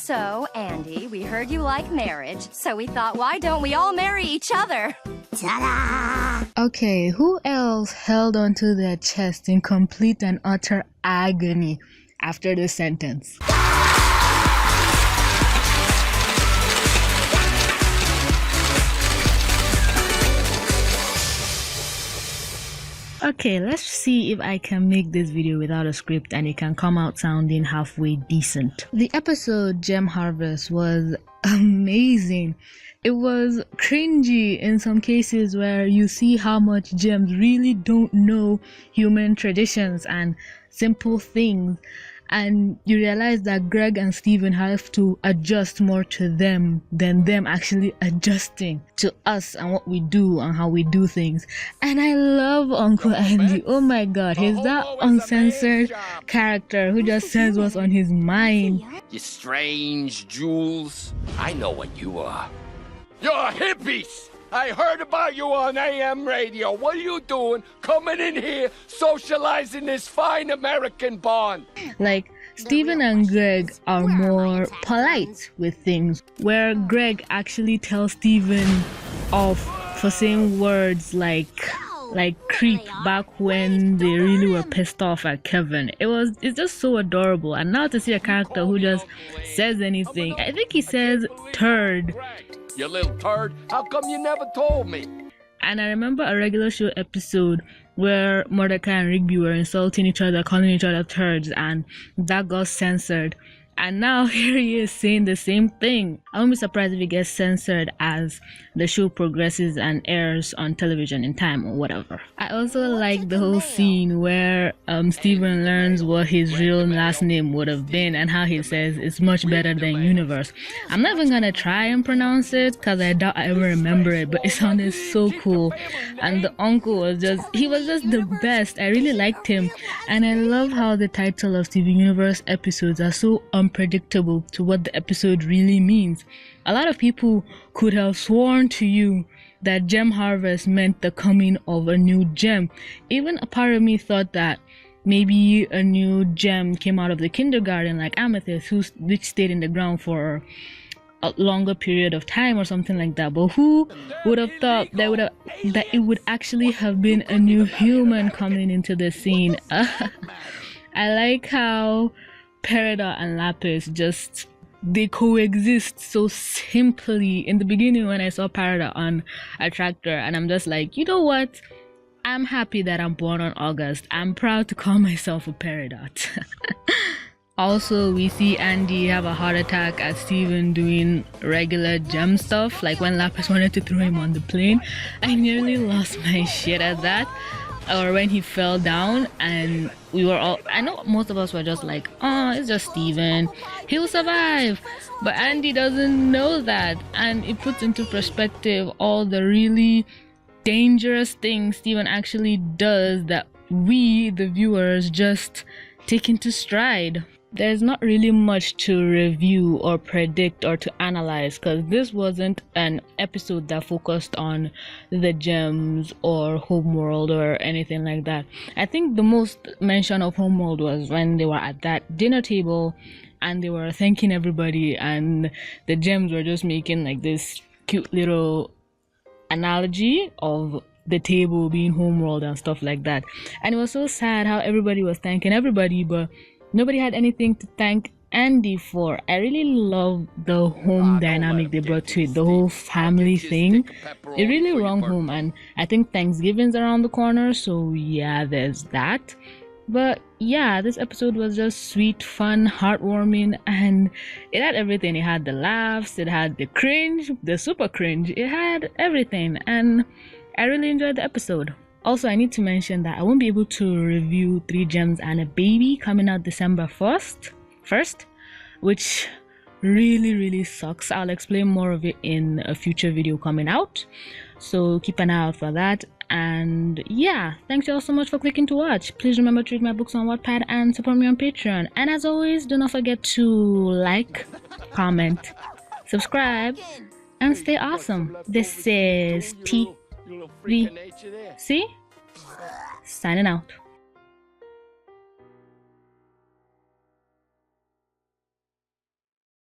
So, Andy, we heard you like marriage, so we thought, why don't we all marry each other? Ta-da! Okay, who else held onto their chest in complete and utter agony after this sentence? Okay, let's see if I can make this video without a script and it can come out sounding halfway decent. The episode Gem Harvest was amazing. It was cringy in some cases where you see how much gems really don't know human traditions and simple things, and you realize that Greg and Steven have to adjust more to them than them actually adjusting to us and what we do and how we do things. And I love Uncle Andy. Oh my god, he's that uncensored character who just says what's on his mind. You strange jewels. I know what you are. You're hippies! I heard about you on AM radio. What are you doing coming in here socializing this fine American bond? Like, Steven and Greg are more polite with things, where Greg actually tells Steven off for saying words like creep back when they really were pissed off at Kevin. It's just so adorable. And now to see a character who just says anything, I think he says turd. You little turd, how come you never told me? And I remember a regular show episode where Mordecai and Rigby were insulting each other, calling each other turds, and that got censored. And now here he is saying the same thing. I won't be surprised if it gets censored as the show progresses and airs on television in time or whatever. I also like the whole scene where Steven learns what his real last name would have been and how he says it's much better than Universe. I'm not even gonna try and pronounce it because I doubt I ever remember it, but it sounded so cool. And the uncle was just the best. I really liked him. And I love how the title of Steven Universe episodes are so unpredictable to what the episode really means. A lot of people could have sworn to you that Gem Harvest meant the coming of a new gem. Even a part of me thought that maybe a new gem came out of the kindergarten, like Amethyst, which stayed in the ground for a longer period of time or something like that. But who would have thought that it would actually have been a new human coming into the scene? I like how Peridot and Lapis they coexist so simply. In the beginning when I saw Peridot on a tractor, and I'm just like, you know what? I'm happy that I'm born on August. I'm proud to call myself a Peridot. Also, we see Andy have a heart attack at Steven doing regular gem stuff, like when Lapis wanted to throw him on the plane. I nearly lost my shit at that. Or when he fell down, and we were all, I know most of us were just like, oh, it's just Steven, he'll survive. But Andy doesn't know that, and it puts into perspective all the really dangerous things Steven actually does that we, the viewers, just take into stride. There's not really much to review or predict or to analyze, because this wasn't an episode that focused on the gems or Homeworld or anything like that. I think the most mention of Homeworld was when they were at that dinner table and they were thanking everybody, and the gems were just making like this cute little analogy of the table being Homeworld and stuff like that. And it was so sad how everybody was thanking everybody, but nobody had anything to thank Andy for. I really love the home dynamic they brought to it, the whole family thing. It really rung home, and I think Thanksgiving's around the corner, so yeah, there's that. But yeah, this episode was just sweet, fun, heartwarming, and it had everything. It had the laughs, it had the cringe, the super cringe, it had everything, and I really enjoyed the episode. Also, I need to mention that I won't be able to review 3 Gems and a Baby coming out December 1st, which really sucks. I'll explain more of it in a future video coming out, so keep an eye out for that. And yeah, thanks you all so much for clicking to watch. Please remember to read my books on Wattpad and support me on Patreon. And as always, do not forget to like, comment, subscribe, and stay awesome. This is TVC signing out.